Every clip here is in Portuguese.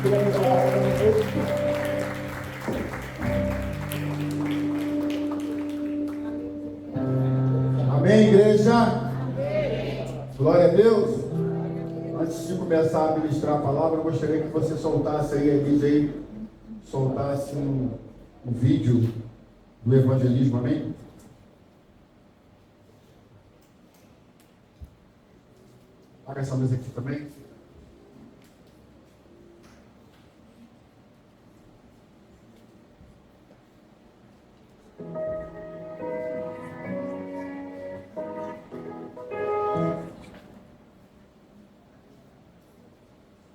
Queremos orar com Deus. Amém, igreja? Amém. Glória a Deus. Antes de começar a ministrar a palavra, eu gostaria que você soltasse aí, a DJ, soltasse um vídeo do evangelismo, amém? Paga essa mesa aqui também.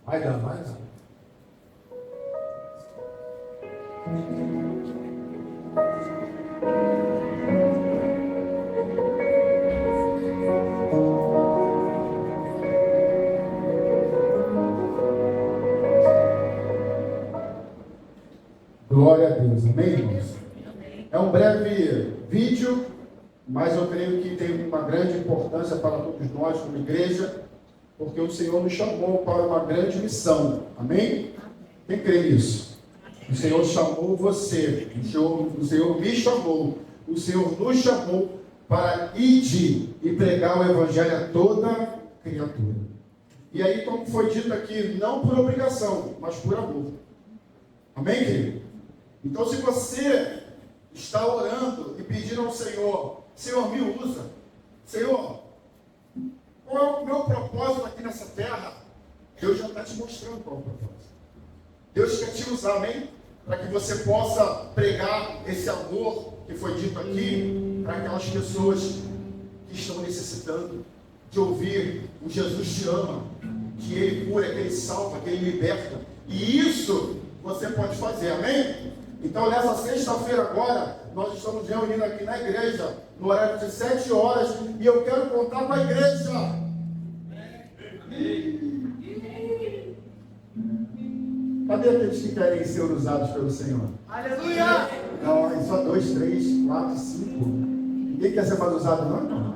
Vai dar mais? Glória a Deus, amém, irmãos? É um breve vídeo, mas eu creio que tem uma grande importância para todos nós como igreja, porque o Senhor nos chamou para uma grande missão, amém? Quem crê nisso? O Senhor chamou você, o Senhor me chamou, o Senhor nos chamou para ir e pregar o Evangelho a toda criatura. E aí, como foi dito aqui, não por obrigação, mas por amor. Amém, querido? Então, se você está orando e pedindo ao Senhor, Senhor, me usa, Senhor, qual é o meu propósito aqui nessa terra? Deus já está te mostrando qual é o propósito. Deus quer te usar, amém? Para que você possa pregar esse amor que foi dito aqui para aquelas pessoas que estão necessitando de ouvir o Jesus te ama, que Ele cura, que Ele salva, que Ele liberta. E isso você pode fazer, amém? Então, nessa sexta-feira agora, nós estamos reunidos aqui na igreja, no horário de 7 horas, e eu quero contar com a igreja. Cadê aqueles que querem ser usados pelo Senhor? Aleluia! Não, é só 2, 3, 4, 5. Ninguém quer ser mais usado, não, irmão?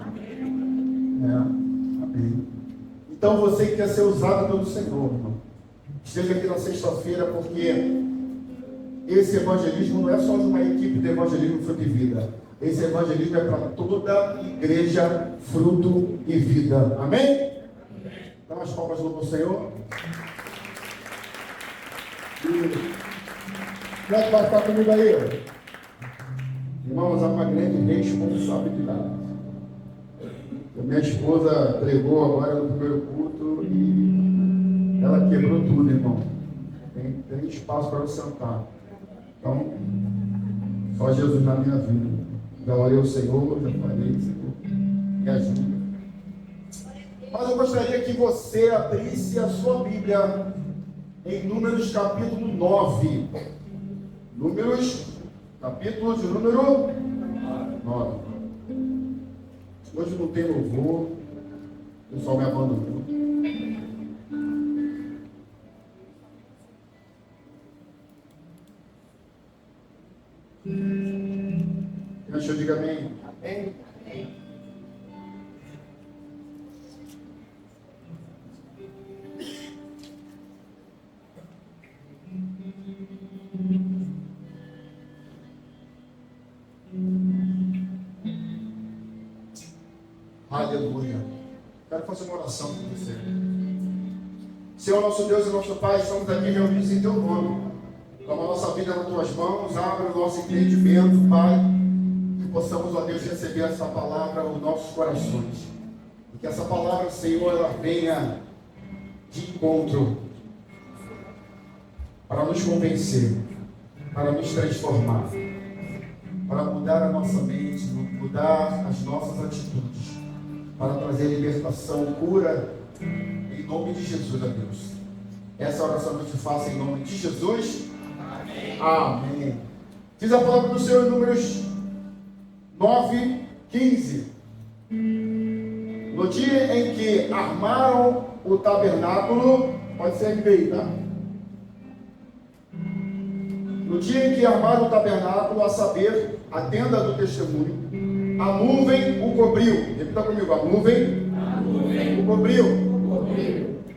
Amém. Então, você que quer ser usado pelo Senhor, irmão, esteja aqui na sexta-feira, porque esse evangelismo não é só de uma equipe de evangelismo Fruto e Vida. Esse evangelismo é para toda igreja, fruto e vida. Amém? Dá umas palmas no Senhor. Como é que vai estar comigo aí? Irmãos, há uma grande responsabilidade. A minha esposa pregou agora no primeiro culto e ela quebrou tudo, irmão. Tem espaço para eu sentar. Então, só Jesus na minha vida. Já orei ao Senhor, já falei, Senhor, me ajuda. Mas eu gostaria que você abrisse a sua Bíblia em Números capítulo 9. Números, capítulo de número 9. Hoje não tem louvor, o pessoal me abandonou. Deixa eu diga amém. Amém. Aleluia. Quero fazer uma oração com você. Senhor, nosso Deus e nosso Pai, estamos aqui reunidos em Teu nome. Toma a nossa vida nas Tuas mãos, abre o nosso entendimento, Pai, que possamos, ó Deus, receber essa palavra aos nossos corações. E que essa palavra, Senhor, ela venha de encontro para nos convencer, para nos transformar, para mudar a nossa mente, mudar as nossas atitudes, para trazer libertação, cura, em nome de Jesus, a Deus. Essa oração eu te faço em nome de Jesus. Amém. Amém. Diz a palavra do Senhor em Números 9, 15. No dia em que armaram o tabernáculo, pode ser NBI, tá? No dia em que armaram o tabernáculo, a saber, a tenda do testemunho, a nuvem o cobriu. Repita comigo, a nuvem o cobriu.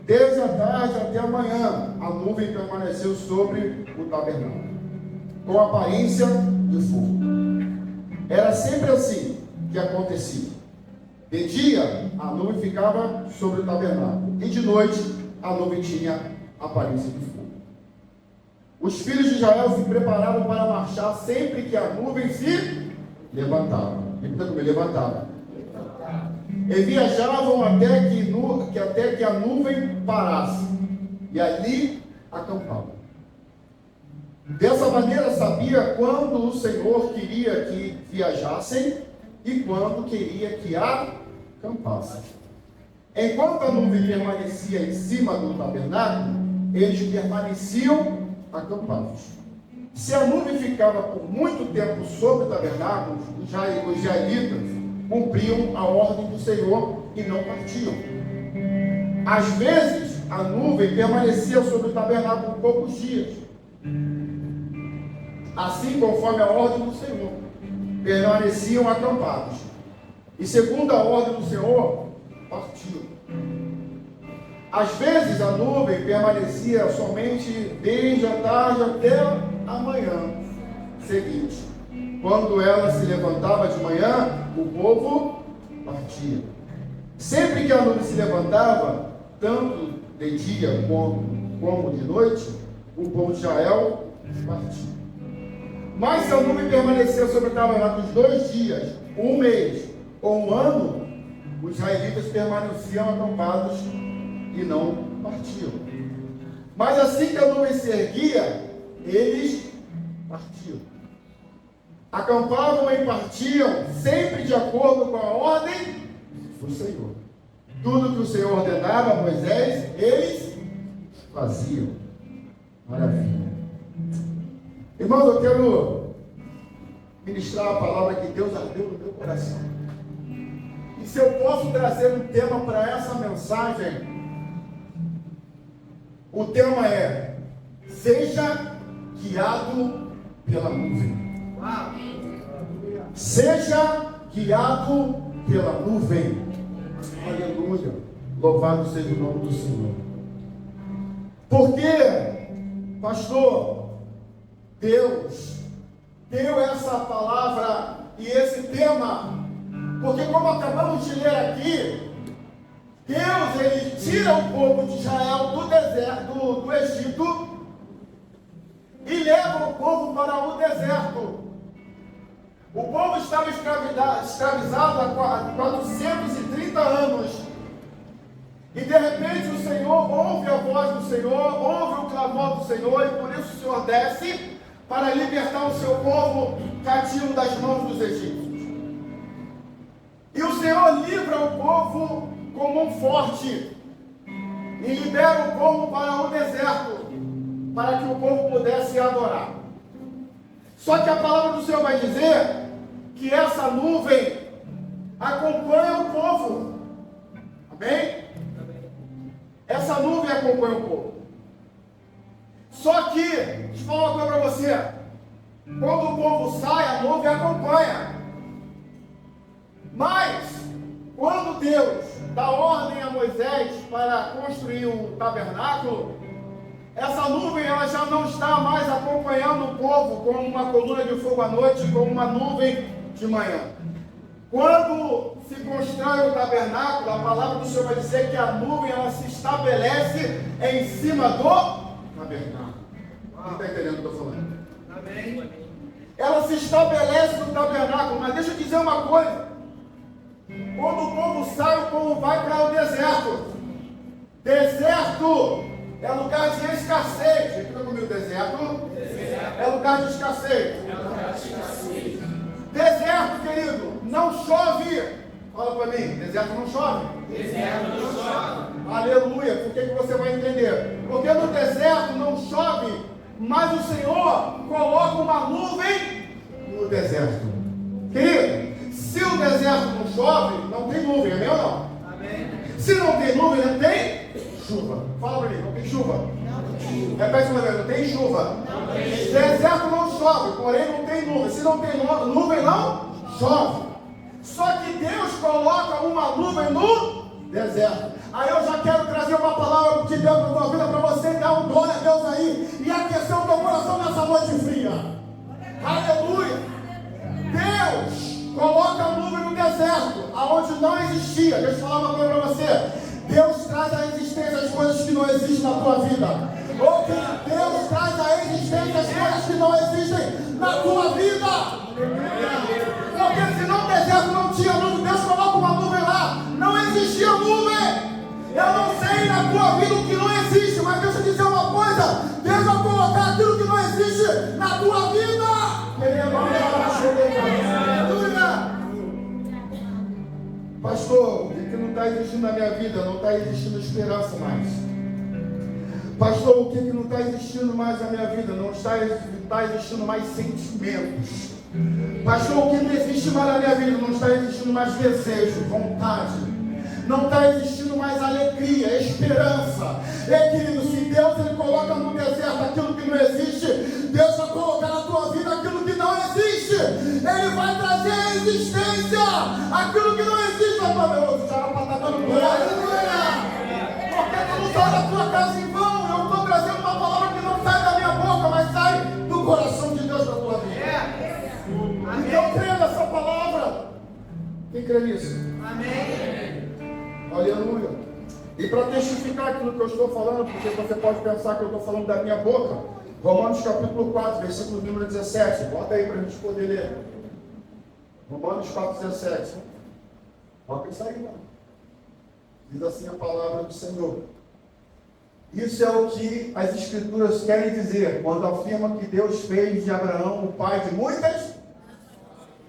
Desde a tarde até a manhã, a nuvem permaneceu sobre o tabernáculo, com aparência de fogo. Era sempre assim que acontecia. De dia, a nuvem ficava sobre o tabernáculo, e de noite, a nuvem tinha aparência de fogo. Os filhos de Israel se prepararam para marchar sempre que a nuvem se levantava. Repita comigo, levantava. E viajavam até que a nuvem parasse, e ali acampavam. Dessa maneira sabia quando o Senhor queria que viajassem e quando queria que acampassem. Enquanto a nuvem permanecia em cima do tabernáculo, eles permaneciam acampados. Se a nuvem ficava por muito tempo sobre o tabernáculo, os israelitas cumpriam a ordem do Senhor e não partiam. Às vezes, a nuvem permanecia sobre o tabernáculo por poucos dias. Assim, conforme a ordem do Senhor, permaneciam acampados. E segundo a ordem do Senhor, partiam. Às vezes, a nuvem permanecia somente desde a tarde até a manhã seguinte. Quando ela se levantava de manhã, o povo partia. Sempre que a nuvem se levantava, tanto de dia como de noite, o povo de Israel partia. Mas se a nuvem permanecia sobre o tabernáculo 2 dias, 1 mês ou 1 ano, os israelitas permaneciam acampados e não partiam. Mas assim que a nuvem se erguia, eles partiam. Acampavam e partiam, sempre de acordo com a ordem do Senhor. Tudo que o Senhor ordenava a Moisés, eles faziam. Maravilha. Irmãos, eu quero ministrar a palavra que Deus ardeu no meu coração. E se eu posso trazer um tema para essa mensagem, o tema é: seja guiado pela nuvem. Seja guiado pela nuvem. Aleluia. Louvado seja o nome do Senhor. Porque, pastor, Deus deu essa palavra e esse tema, porque como acabamos de ler aqui, Deus, ele tira o povo de Israel do deserto, do Egito, e leva o povo para o deserto. O povo estava escravizado há 430 anos. E de repente o Senhor ouve a voz do Senhor, ouve o clamor do Senhor, e por isso o Senhor desce para libertar o seu povo cativo das mãos dos egípcios. E o Senhor livra o povo com mão forte e libera o povo para o deserto, para que o povo pudesse adorar. Só que a palavra do Senhor vai dizer que essa nuvem acompanha o povo. Amém? Essa nuvem acompanha o povo. Só que, deixa eu falar uma coisa para você. Quando o povo sai, a nuvem acompanha. Mas, quando Deus dá ordem a Moisés para construir o tabernáculo, essa nuvem ela já não está mais acompanhando o povo como uma coluna de fogo à noite, como uma nuvem de manhã. Quando se constrói o tabernáculo, a palavra do Senhor vai dizer que a nuvem ela se estabelece em cima do tabernáculo. Quem está entendendo o que eu estou falando? Amém. Ela se estabelece no tabernáculo, mas deixa eu dizer uma coisa. Quando o povo sai, o povo vai para o deserto. Deserto é lugar de escassez. Repita comigo, deserto é lugar de escassez. Deserto, querido, não chove. Fala para mim, deserto não chove. Deserto não chove. Aleluia. Por que você vai entender? Porque no deserto não chove, mas o Senhor coloca uma nuvem no deserto. Querido, se o deserto não chove, não tem nuvem, amém ou não? Amém. Se não tem nuvem, não tem chuva. Fala para mim, não tem chuva? Não tem chuva. Repete uma vez, não tem chuva. Não tem chuva. Deserto não chove, porém não tem nuvem. Se não tem nuvem, não chove. Só que Deus coloca uma nuvem no deserto. Aí eu já quero trazer uma palavra de Deus para a tua vida, para você dar um glória a Deus aí e aquecer o teu coração nessa noite fria. Aleluia! Deus coloca a nuvem no deserto, aonde não existia. Deixa eu falar uma coisa para você. Deus traz à existência as coisas que não existem na tua vida. Ou que Deus traz à existência as coisas que não existem na tua vida. Porque se no deserto não tinha nuvem, Deus coloca uma nuvem lá. Não existia nuvem. Eu não sei na tua vida o que não existe, mas deixa eu dizer uma coisa. Deus vai colocar aquilo que não existe na tua vida. Pastor, o que não está existindo na minha vida? Não está existindo esperança mais. Pastor, o que não está existindo mais na minha vida? Não está existindo mais sentimentos. Pastor, o que não existe mais na minha vida? Não está existindo mais desejo, vontade. Não está existindo mais alegria, esperança. Ei, querido, se Deus ele coloca no deserto aquilo que não existe, Deus vai colocar na tua vida aquilo que não existe. Ele vai trazer à existência aquilo que não existe na tua vida. Já era para estar dando glória. Porque tu não sai da tua casa em vão. Eu estou trazendo uma palavra que não sai da minha boca, mas sai do coração de Deus na tua vida. Então creia nessa palavra. Quem crê nisso? Amém. Aleluia. E para testificar aquilo que eu estou falando, porque você pode pensar que eu estou falando da minha boca, Romanos capítulo 4, versículo número 17. Bota aí para a gente poder ler. Romanos 4, 17. Bota isso aí, mano. Diz assim a palavra do Senhor. Isso é o que as Escrituras querem dizer quando afirma que Deus fez de Abraão o pai de muitas.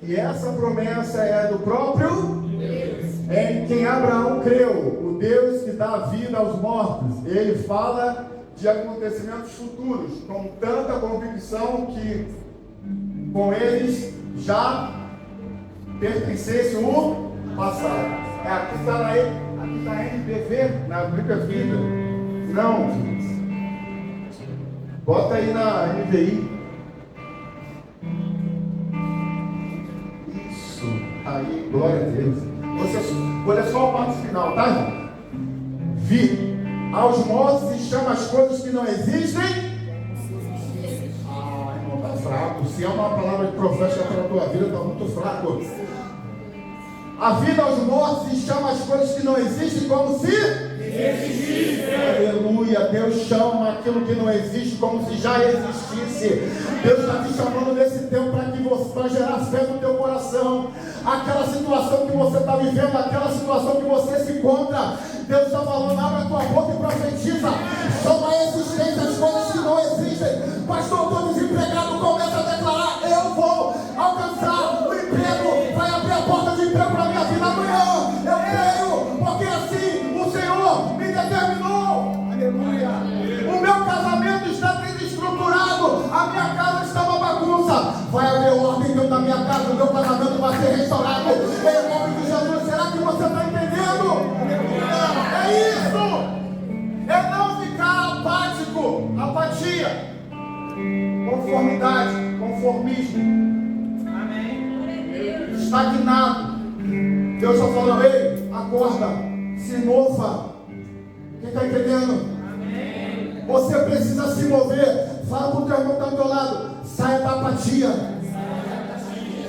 E essa promessa é do próprio Deus, em quem Abraão creu, o Deus que dá vida aos mortos. Ele fala de acontecimentos futuros com tanta convicção que com eles já pertencesse o passado. Aqui está a NBV, na Bíblia Vida. Não. Bota aí na NVI. Isso. Aí, glória a Deus. Olha só a parte final, tá, irmão? Vi. Aos mortos se chama as coisas que não existem. Ah, irmão, tá fraco. Se é uma palavra de profética para a tua vida, tá muito fraco. A vida aos mortos se chama as coisas que não existem como se existissem. Aleluia. Deus chama aquilo que não existe como se já existisse. Deus está te chamando nesse tempo para que você vai gerar fé no teu coração. Aquela situação que você está vivendo, aquela situação que você se encontra, Deus está falando, abre a tua boca e profetiza. Chama a existência as coisas que não existem. Pastor, estou desempregado, começa a declarar, eu vou alcançar o emprego, vai abrir a porta de emprego para a minha vida amanhã. Eu creio, porque assim o Senhor me determinou. Aleluia. O meu casamento está desestruturado, a minha casa está uma bagunça. Vai haver ordem dentro da minha casa, o meu casamento vai ser restaurado. Em nome de Jesus, será que você está entendendo? É isso! É não ficar apático, apatia, conformidade, conformismo. Amém. Estagnado. Deus está falando, ei, acorda, se mova. Quem está entendendo? Amém. Você precisa se mover. Fala para o teu irmão que está do teu lado. Saia da apatia.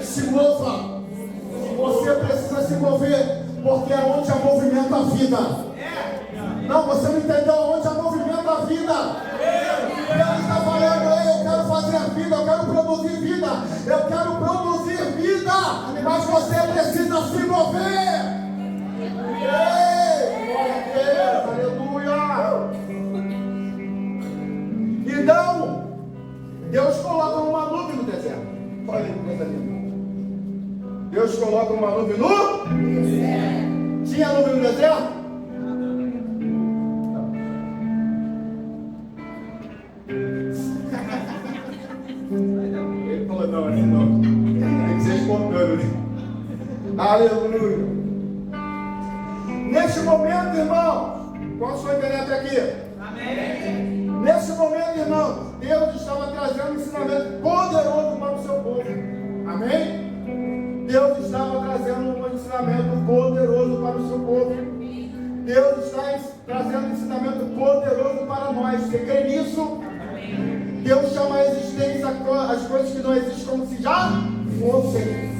Se mova. Você precisa se mover. Porque é onde há movimento a vida. Não, você não entendeu onde há movimento a vida. Deus está falando, eu quero fazer a vida, eu quero produzir vida. Eu quero produzir vida. Mas você precisa se mover. Ei, glória a Deus, aleluia. Então, Deus coloca uma nuvem no deserto. Olha aí, coisa linda. Deus coloca uma nuvem no deserto. Tinha nuvem no deserto? Ele falou, não, assim não. Tem que ser espontâneo, né? Aleluia. Neste momento, irmão, qual a sua internet aqui? Amém. Nesse momento, irmão, Deus estava trazendo um ensinamento poderoso para o seu povo. Amém? Deus estava trazendo um ensinamento poderoso para o seu povo. Deus está trazendo um ensinamento poderoso para nós. Você crê nisso? Deus chama a existência as coisas que não existem como se já fossem.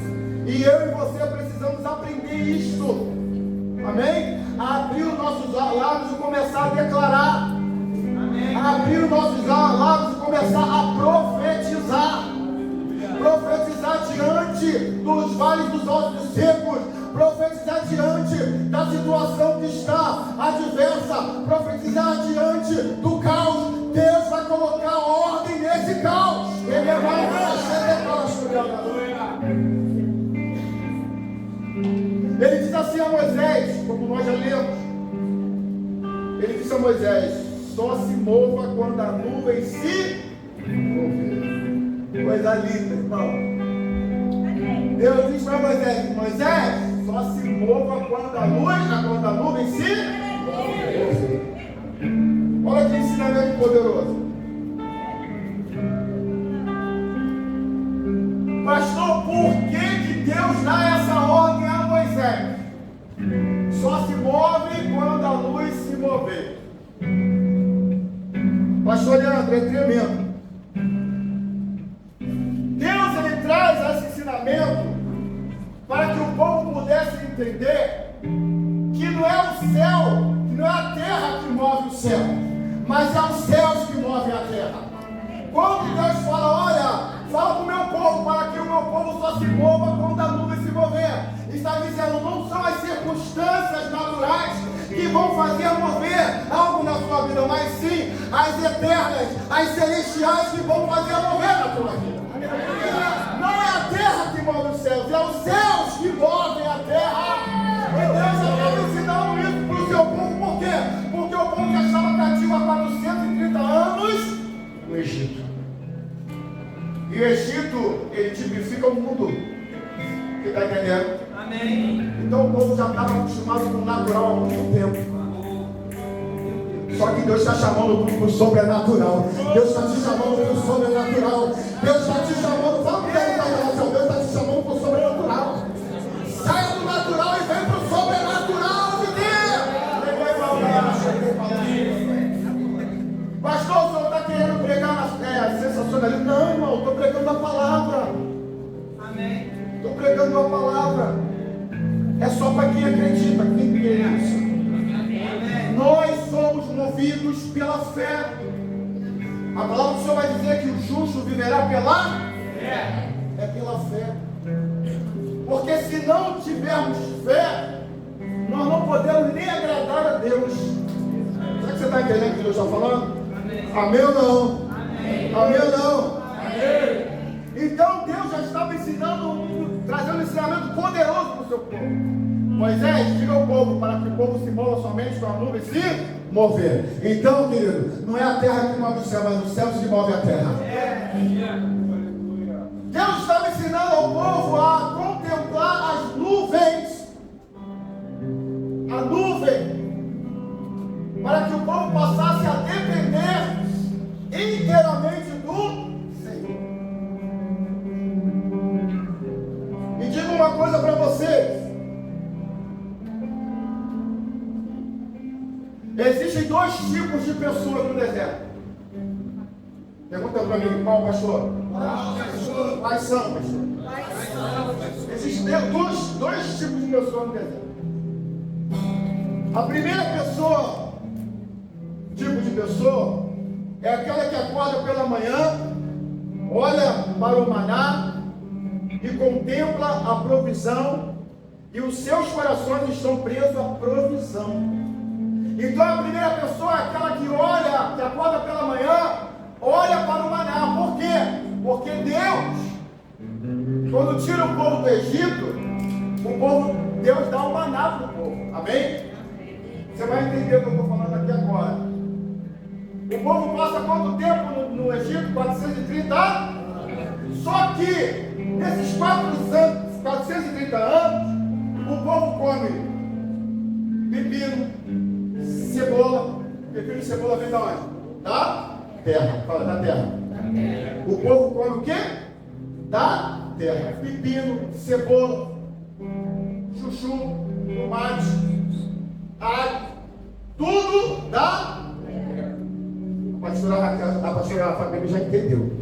E eu e você precisamos aprender isto. Amém? A abrir os nossos lábios e começar a declarar. Amém. A abrir os nossos lábios e começar a profetizar. Profetizar diante dos vales dos ossos secos. Profetizar diante da situação que está adversa. Profetizar diante do caos. Deus vai colocar ordem nesse caos. Ele vai Ele diz assim a Moisés, como nós já lemos. Ele disse a Moisés: só se mova quando a nuvem se mover. Coisa linda, irmão. Deus disse para Moisés: Moisés, só se mova quando a nuvem se mover. Olha que ensinamento poderoso. Pastor, por que Deus dá essa ordem a Moisés? Só se move quando a luz se mover. Pastor Leandro, é tremendo. Deus, ele traz esse ensinamento para que o povo pudesse entender que não é o céu, que não é a terra que move o céu, mas é os céus que movem a terra. Quando Deus fala, olha, fala para o meu povo, para que o meu povo só se mova quando a nuvem se mover, está dizendo, não são as circunstâncias naturais que vão fazer mover algo na sua vida, mas sim as eternas, as celestiais que vão fazer mover na sua vida. Não é a terra que move os céus, é os céus que movem a terra. E Deus já estava ensinando isso para o seu povo, por quê? Porque o povo já estava cativo há 430 anos no Egito. E o Egito, ele tipifica o mundo. Você está entendendo? Amém. Então o povo já estava acostumado com o natural há muito tempo. Só que Deus está chamando para o sobrenatural. Deus está te chamando para o sobrenatural. Deus está te chamando, fala para Deus, Deus está te chamando para o sobrenatural. Saia do natural e vem para o sobrenatural de Deus. Pastor, o senhor está querendo pregar sensacionalismo? Não, irmão, estou pregando a palavra. Amém. Estou pregando a palavra. É só para quem acredita, quem crê nisso. Nós somos movidos pela fé. A palavra do Senhor vai dizer que o justo viverá pela fé. É pela fé. Porque se não tivermos fé, nós não podemos nem agradar a Deus. Será que você está entendendo o que Deus está falando? Amém ou não? Amém ou não? Amém. Então Deus já estava ensinando, trazendo um ensinamento poderoso para o seu povo. Moisés, diga ao povo para que o povo se mova somente com a nuvem se mover. Então, querido, não é a terra que move o céu, mas os céus que movem a terra. Deus estava ensinando ao povo a contemplar as nuvens. A nuvem. Para que o povo passasse a depender inteiramente do Senhor. E digo uma coisa para vocês. Existem dois tipos de pessoas no deserto. Pergunta para mim, qual, pastor? Quais são, pastor? Existem dois tipos de pessoas no deserto. A primeira pessoa, tipo de pessoa, é aquela que acorda pela manhã, olha para o maná e contempla a provisão, e os seus corações estão presos à provisão. Então a primeira pessoa é aquela que olha, que acorda pela manhã, olha para o maná. Por quê? Porque Deus, quando tira o povo do Egito, Deus dá o maná para o povo. Amém? Você vai entender o que eu estou falando aqui agora. O povo passa quanto tempo no Egito? 430 anos. Só que nesses 430 anos, o povo come pepino, cebola. Pepino e cebola vem da onde? Da terra. Fala, da terra. O povo come o quê? Da terra. Pepino, cebola, chuchu, tomate, alho. tudo da a pastora Fabíola já entendeu.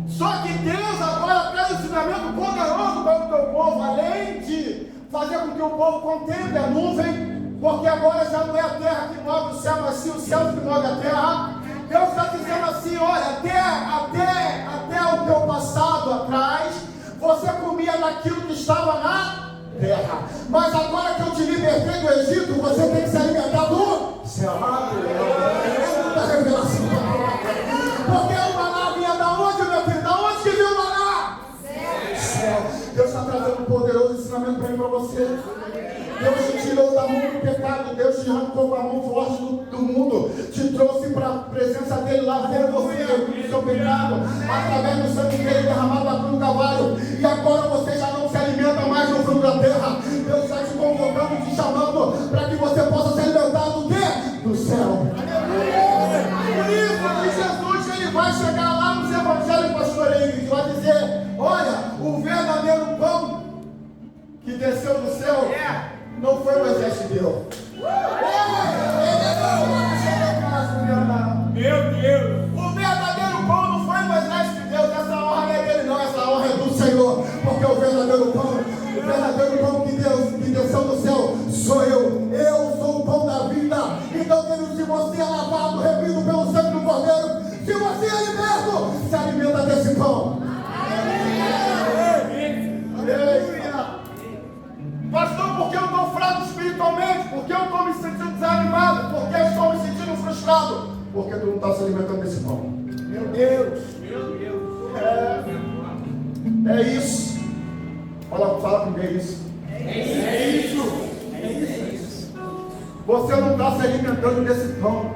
Só que Deus agora traz um ensinamento poderoso para o teu povo, além de fazer com que o povo contemple a nuvem, porque agora já não é a terra que move o céu, mas sim o céu que move a terra. Deus está dizendo assim: olha, até o teu passado atrás, você comia daquilo que estava na terra, mas agora que eu te libertei do Egito, você tem que se alimentar do céu. Porque o maná vinha da onde, meu filho? Da onde que viu o maná? Céu. Deus está trazendo um poderoso ensinamento para mim e para você. Deus te tirou da mão do pecado, Deus te arrancou com a mão forte do mundo, te trouxe para a presença dele, lavou você do seu pecado, através do sangue dele derramado na cruz do Calvário, e agora você já não se alimenta mais no fruto da terra. Deus está te convocando, te chamando para que você possa se alimentar do quê? Do céu. Por isso que Jesus ele vai chegar lá nos evangelhos, pastor Henrique, e vai dizer: olha, o verdadeiro pão que desceu do céu não foi o exército de Deus. Meu Deus! O verdadeiro pão não foi o exército de Deus. Essa honra não é dele, não. Essa honra é do Senhor. Porque o verdadeiro pão que desceu do céu sou eu. Eu sou o pão da vida. Então, se você é lavado, remido pelo sangue do Cordeiro, se você é liberto, se alimenta desse pão. Pastor, por que eu estou fraco espiritualmente? Por que eu estou me sentindo desanimado? Por que eu estou me sentindo frustrado? Porque tu não está se alimentando desse pão. Meu Deus! Meu Deus! É isso. Fala comigo, é isso. É isso! Você não está se alimentando desse pão,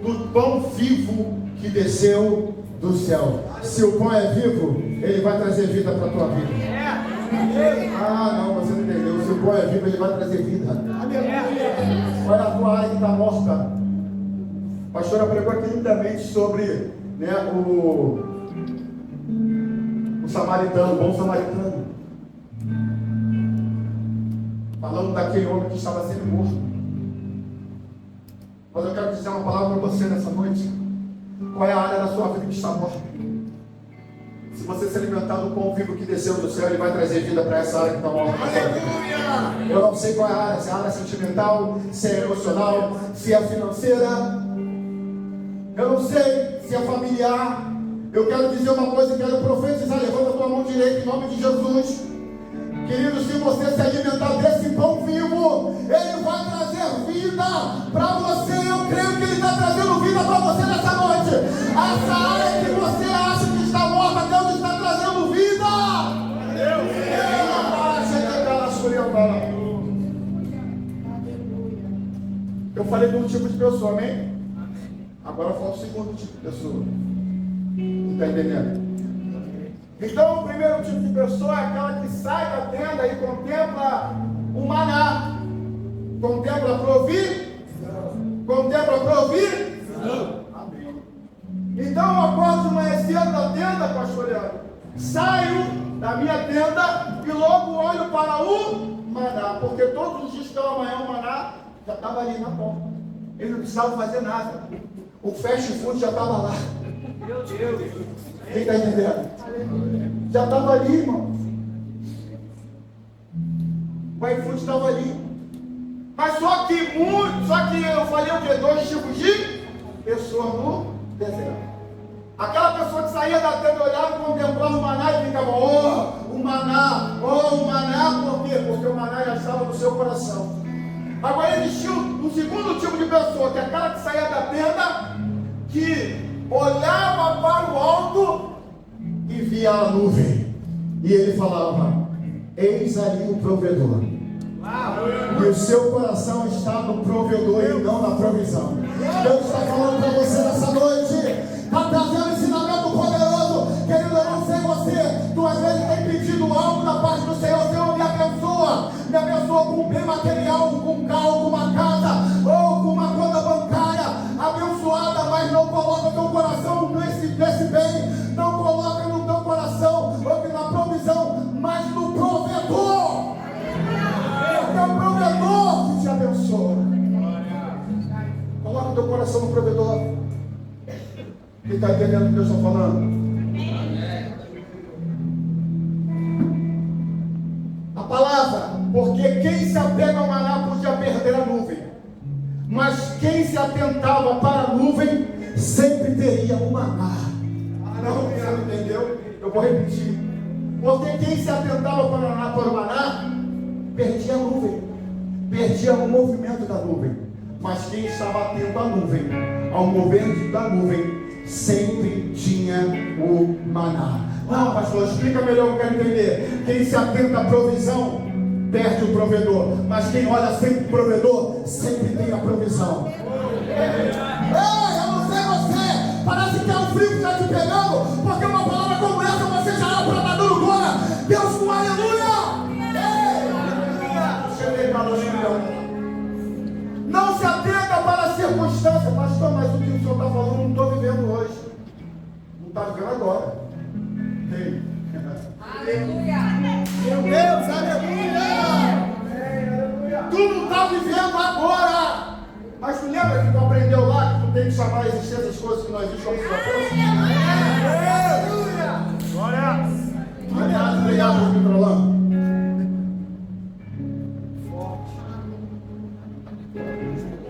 do pão vivo que desceu do céu. Se o pão é vivo, ele vai trazer vida para a tua vida. Ah, não, você não entendeu. Se o pão é vivo, ele vai trazer vida. Olha a tua área que está morta. A pastora pregou aqui lindamente sobre, né, o samaritano, o bom samaritano. Falando daquele homem que estava sendo morto. Mas eu quero dizer uma palavra para você nessa noite. Qual é a área da sua vida que está morta? Se você se alimentar do pão vivo que desceu do céu, ele vai trazer vida para essa área que está morta. Eu não sei qual é a área, se é a área sentimental, se é emocional, se é financeira. Eu não sei se é familiar. Eu quero dizer uma coisa e quero profetizar. Levanta a tua mão direita em nome de Jesus. Querido, se você se alimentar desse pão vivo, ele vai trazer vida para você. Eu creio que ele está trazendo vida para você nessa noite. Essa área que você acha que está morta, Deus está trazendo vida. Eu falei de um tipo de pessoa, amém? Agora falta o segundo tipo de pessoa. Está entendendo? Então, o primeiro tipo de pessoa é aquela que sai da tenda e contempla o maná. Contempla provisão. Contempla provisão. Amém. Então, eu acordo de manhã cedo da tenda, pastor Leandro. Saio da minha tenda e logo olho para o maná. Porque todos os dias pela manhã o maná já estava ali na porta. Ele não precisava fazer nada. O fast food já estava lá. Meu Deus! Quem está entendendo? Já estava ali, irmão. O iFood estava ali. Mas só que eu falei o quê? 2 tipos de pessoas no deserto. Aquela pessoa que saía da tenda, olhava, contemplava o maná e ficava: oh, o maná, por quê? Porque o maná já estava no seu coração. Agora existiu um segundo tipo de pessoa, que é aquela que saía da tenda, que olhava para o alto e via a nuvem, e ele falava: eis ali o provedor. E o seu coração está no provedor e não na provisão. Deus está falando para você nessa noite, está trazendo ensinamento poderoso. Querido, eu não sei você, tu às vezes tem pedido algo da parte do Senhor. Senhor, me abençoa com um bem material, com um carro, com uma casa, ou com uma conta bancária abençoada, mas não coloca teu coração nesse bem, não coloca no teu coração na provisão, mas no provedor. É o provedor que te abençoa. coração do provedor. Quem está entendendo o que eu estou falando? A palavra, porque quem se apega ao maná podia perder a nuvem, mas quem se atentava para a nuvem sempre teria o maná. Não, você não entendeu? Eu vou repetir. Porque quem se atentava para o maná perdia a nuvem, perdia o movimento da nuvem, mas quem estava atento à nuvem, ao movimento da nuvem, sempre tinha o maná. Não, pastor, explica melhor o que eu quero entender. Quem se atenta à provisão perde o provedor, mas quem olha sempre o provedor sempre tem a provisão. Ei, eu não sei você, parece que é um frio que está te pegando, porque uma palavra como essa você já era para estar dando glória. Deus com aleluia! Não se atenta para a circunstância. Pastor, mas o que o senhor está falando eu não estou vivendo hoje. Não está vivendo agora. Ei. Aleluia! Meu Deus, aleluia! Tu não está vivendo agora. Mas tu lembra que tu aprendeu lá que tu tem que chamar a existência as coisas que não existem como se não fossem? Aleluia! Glória! Aliás, obrigado por me trolando.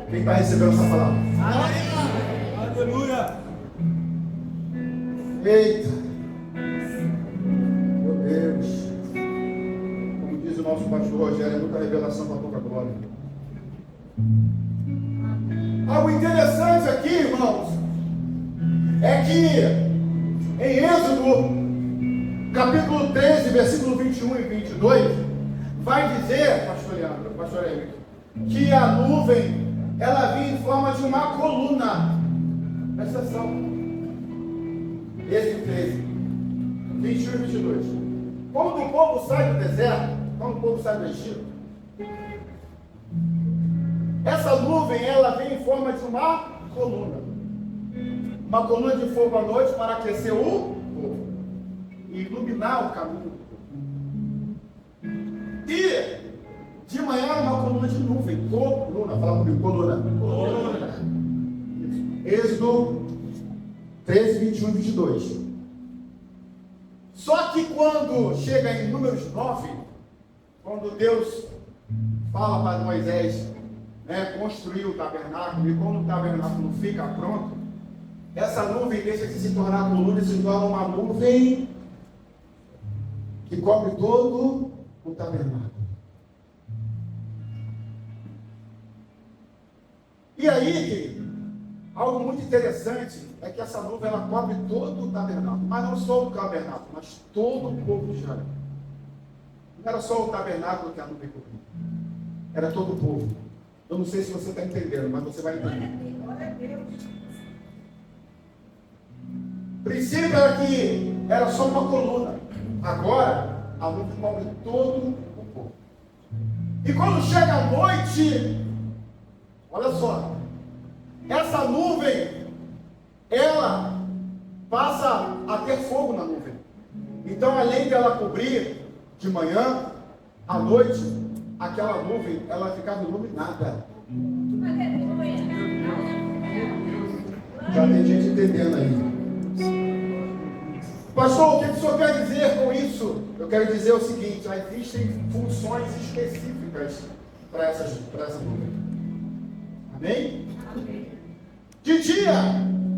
Quem está recebendo essa palavra? Aleluia! Eita! Meu Deus! Como diz o nosso pastor Rogério, é muita revelação para a pouca glória. Algo interessante aqui, irmãos, é que em Êxodo, capítulo 13, versículo 21 e 22, vai dizer, pastor Leandro, pastor Henrique, que a nuvem, ela vinha em forma de uma coluna. Presta atenção. Êxodo 13, 21 e 22. Quando o povo sai do deserto, quando o povo sai do Egito, essa nuvem, ela vem em forma de uma coluna. Uma coluna de fogo à noite para aquecer o povo e iluminar o caminho. E de manhã uma coluna de nuvem. Coluna, fala comigo, coluna. Coluna. Êxodo 13, 21 e 22. Só que quando chega em Números 9, quando Deus fala para Moisés, construir o tabernáculo, e quando o tabernáculo fica pronto, essa nuvem deixa de se tornar coluna e se torna uma nuvem que cobre todo o tabernáculo. E aí, querido, algo muito interessante é que essa nuvem ela cobre todo o tabernáculo, mas não só o tabernáculo, mas todo o povo de Israel. Não era só o tabernáculo que a nuvem cobria, era todo o povo. Eu não sei se você está entendendo, mas você vai entender. O princípio era que era só uma coluna. Agora, a nuvem cobre todo o povo. E quando chega a noite, olha só, essa nuvem, ela passa a ter fogo na nuvem. Então, além dela cobrir de manhã, à noite, aquela nuvem, ela ficava iluminada. Já tem gente entendendo aí. Pastor, o que o senhor quer dizer com isso? Eu quero dizer o seguinte: existem funções específicas para essa nuvem. Amém? De dia,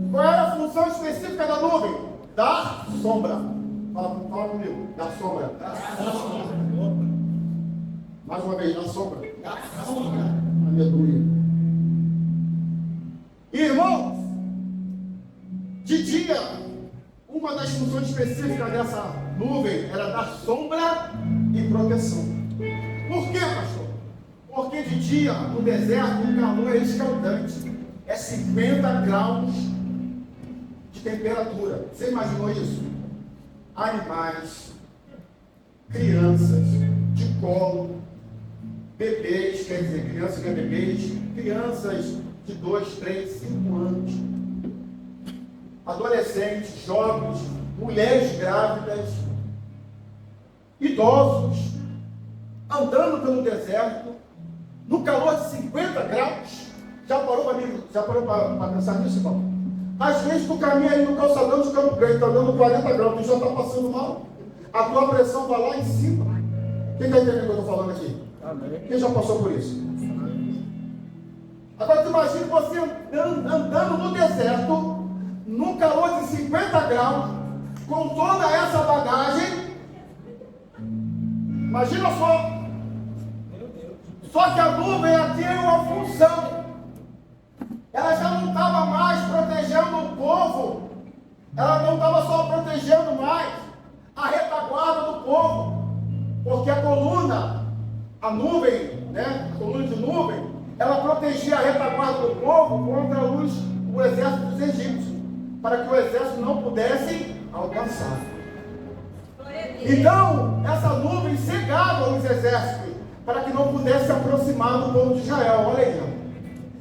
qual era a função específica da nuvem? Dar sombra. Fala comigo, dar sombra. Mais uma vez, dar sombra. Aleluia. Irmãos, de dia, uma das funções específicas dessa nuvem era dar sombra e proteção. Por quê, pastor? Porque de dia, no deserto, o calor é escaldante. É 50 graus de temperatura. Você imaginou isso? Animais, crianças de colo, bebês, quer dizer, crianças e bebês, crianças de 2, 3, 5 anos, adolescentes, jovens, mulheres grávidas, idosos, andando pelo deserto, no calor de 50 graus, Já parou para pensar nisso, irmão? Às vezes tu caminha aí no calçadão de Campo Grande, está dando 40 graus, tu já está passando mal. A tua pressão vai lá em cima. Quem está entendendo o que eu estou falando aqui? Amém. Quem já passou por isso? Agora tu imagina você andando no deserto, num calor de 50 graus, com toda essa bagagem. Imagina só. Só que a nuvem aqui é uma função. Ela já não estava mais protegendo o povo. Ela não estava só protegendo mais a retaguarda do povo. Porque a coluna, a nuvem, né? A coluna de nuvem, ela protegia a retaguarda do povo contra o exército dos egípcios, para que o exército não pudesse alcançar. Então, essa nuvem cegava os exércitos, para que não pudesse se aproximar do povo de Israel. Olha aí.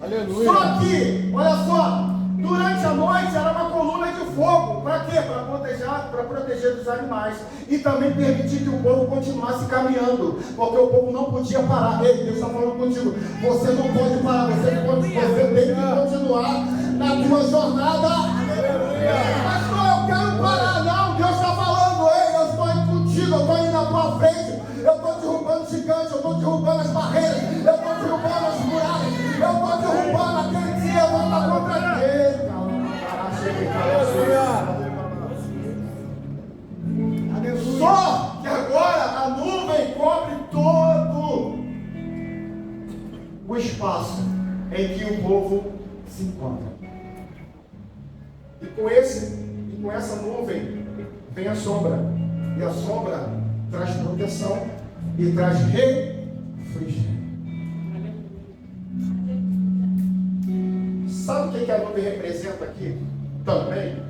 Aleluia. Só que, olha só, durante a noite era uma coluna de fogo. Para quê? Para proteger dos animais. E também permitir que o povo continuasse caminhando. Porque o povo não podia parar. Ei, Deus está falando contigo. Você não pode parar. Você tem que continuar na tua jornada. Pastor, eu quero parar. Não, Deus está falando. Ei, eu estou indo contigo. Eu estou indo na tua frente. Eu estou derrubando gigantes. Eu estou derrubando as barreiras. Eu estou derrubando as muralhas. Eu estou derrubando aquele que levanta contra ele. Só que agora a nuvem cobre todo o espaço em que o povo se encontra. E com essa nuvem vem a sombra. E a sombra traz proteção e traz refrigério. Sabe o que a nuvem representa aqui? Também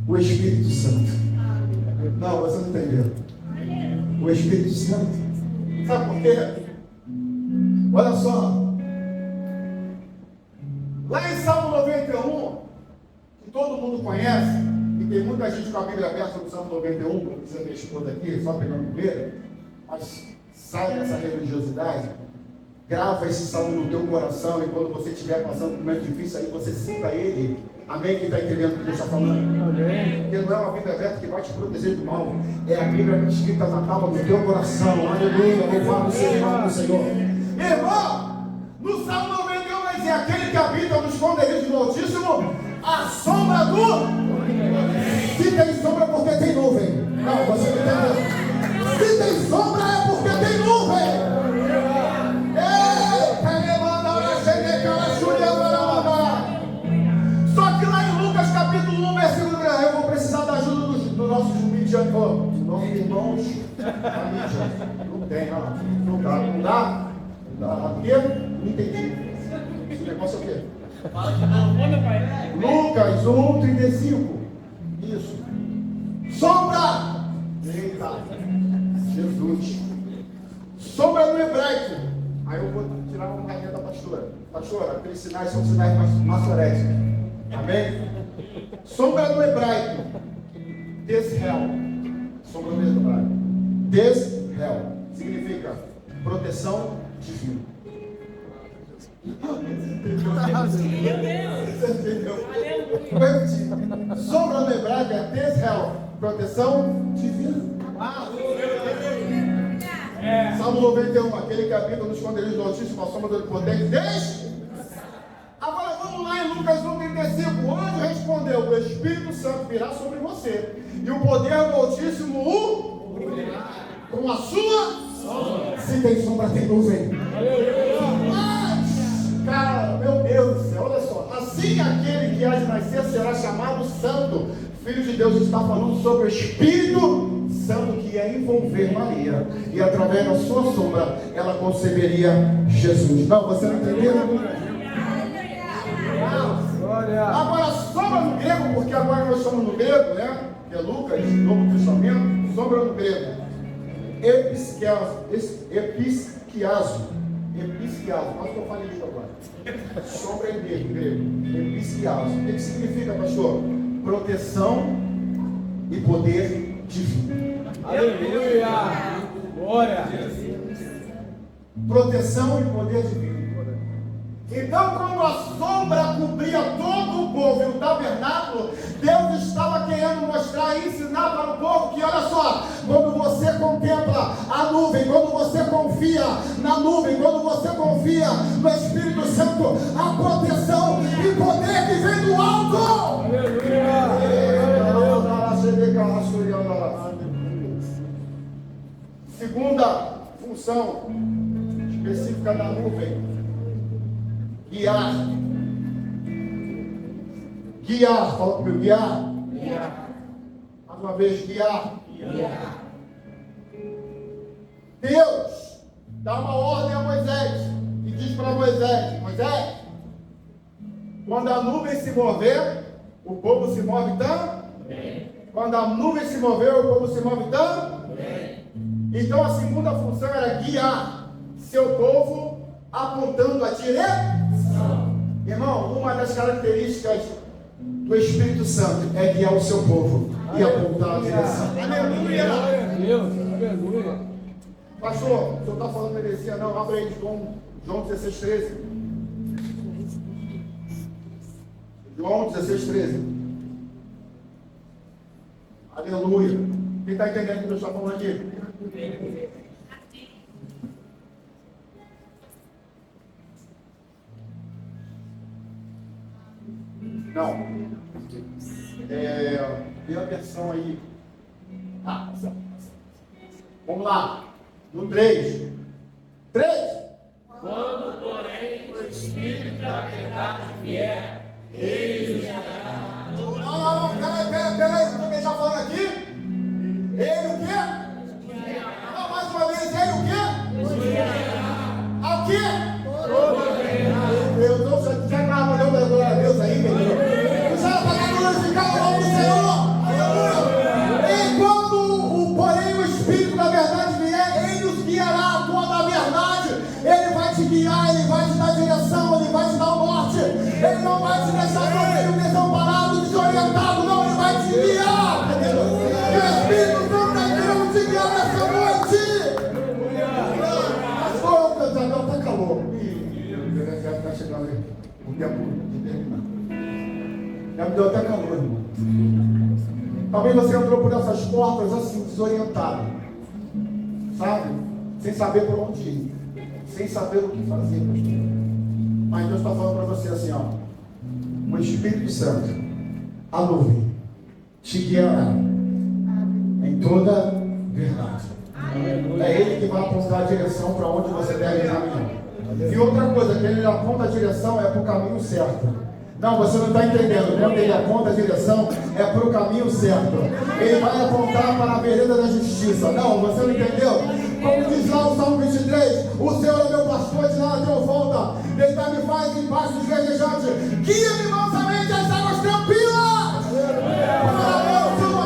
o Espírito Santo. Não, você não entendeu. O Espírito Santo. Sabe por quê? Olha só. Lá em Salmo 91, que todo mundo conhece, e tem muita gente com a Bíblia aberta no Salmo 91, como diz a minha esposa aqui, só pegando poeira, mas sai dessa religiosidade. Grava esse salmo no teu coração, e quando você estiver passando por um momento difícil, aí você cita ele. Amém? Quem está entendendo o que Deus está falando? Amém. Porque não é uma Bíblia aberta que vai te proteger do mal. É a Bíblia escrita na tábua do teu coração. Aleluia. Louvado seja o nome do Senhor. Irmão, no Salmo 91 vai dizer: aquele que habita no esconderijo do Altíssimo, a sombra do... Se tem sombra, porque tem nuvem. Não, você não entendeu. Se tem sombra, é porque tem nuvem. Só que lá em Lucas capítulo 1, versículo 3, eu vou precisar da ajuda dos nossos mídias, nossos irmãos da mídia. Não tem, não dá. Aqui, não entendi. Esse negócio é o quê? Lucas 1, 35. Isso. Sombra. Eita. Jesus. Sombra no hebraico. Aí eu vou tirar uma carinha da pastora. Pastora, aqueles sinais são sinais maçoréticos. Amém? Sombra no hebraico. Deshel. Sombra no hebraico. Deshel. Significa proteção divina. Sombra no hebraico é Deshel. Proteção divina. Salmo 91, aquele que habita no esconderijo do Altíssimo, a sombra do Onipotente. Agora vamos lá em Lucas 1,35. O anjo respondeu: o Espírito Santo virá sobre você, e o poder do Altíssimo o com a sua sombra. Se tem sombra, tem nuvem. Mas, cara, meu Deus do céu, olha só. Assim aquele que há de nascer será chamado Santo. Filho de Deus está falando sobre o Espírito Santo que ia envolver Maria, e através da sua sombra ela conceberia Jesus. Não, você não entendeu? Agora, sombra no grego, porque agora nós estamos no grego, né? Que é Lucas, Novo Testamento. Sombra no grego, episquiazo. Quase que eu falei isso agora. Sombra em grego, episquiazo. O que significa, pastor? Proteção e poder divino. Aleluia. Glória. Proteção e poder divino. Então, quando a sombra cobria todo o povo e o tabernáculo, Deus estava querendo mostrar e ensinar para o povo que, olha só, quando você contempla a nuvem, quando você confia na nuvem, quando você confia no Espírito Santo, a proteção e poder que vem do alto. Segunda função específica da nuvem: guiar. Guiar, fala comigo, guiar. Mais uma vez, guiar. Deus dá uma ordem a Moisés e diz para Moisés: Moisés, quando a nuvem se mover, o povo se move também. Quando a nuvem se mover, o povo se move também. Então a segunda função era guiar seu povo apontando a direção. Irmão, uma das características do Espírito Santo é guiar o seu povo e apontar a direção. Aleluia! Aleluia! Pastor, o senhor está falando heresia? Não, abre aí João 16:13. João 16:13. Aleluia! Quem está entendendo o que Deus está falando aqui? Não. Vê a versão aí. Vamos lá. No 3. 3. Quando, porém, o Espírito da verdade vier, ele nos dará. Não, peraí, o que está falando aqui? Ele o quê? Não, mais uma vez, ele o quê? Ao quê? Meu Deus, já acabou, deu glória a Deus aí, meu Deus. Já está glorificado o nome do Senhor. E quando, porém, o Espírito da verdade vier, ele nos guiará a toda a verdade. Ele vai te guiar, ele vai te dar direção, ele vai te dar o norte. Ele não vai te deixar sozinho, desamparado, desorientado, não, ele vai te guiar. E o Espírito Santo está querendo te guiar nessa noite. Pastor, está calor. Já está chegando aí. O tempo de terminar. Já me deu até calor, irmão. Talvez você entrou por essas portas assim, desorientado. Sabe? Sem saber por onde ir. Sem saber o que fazer, pastor. Mas Deus está falando para você assim, ó. O Espírito Santo, a nuvem, te guiará em toda verdade. É Ele que vai apontar a direção para onde você deve caminhar. E outra coisa, que Ele aponta a direção é para o caminho certo. Não, você não está entendendo. Quando Ele aponta a direção, é para o caminho certo. Ele vai apontar para a vereda da justiça. Não, você não entendeu? Como diz lá o Salmo 23, o Senhor é meu pastor, de nada tenho falta. Deitar-me faz em pastos verdejantes. Guia-me mansamente às águas tranquilas.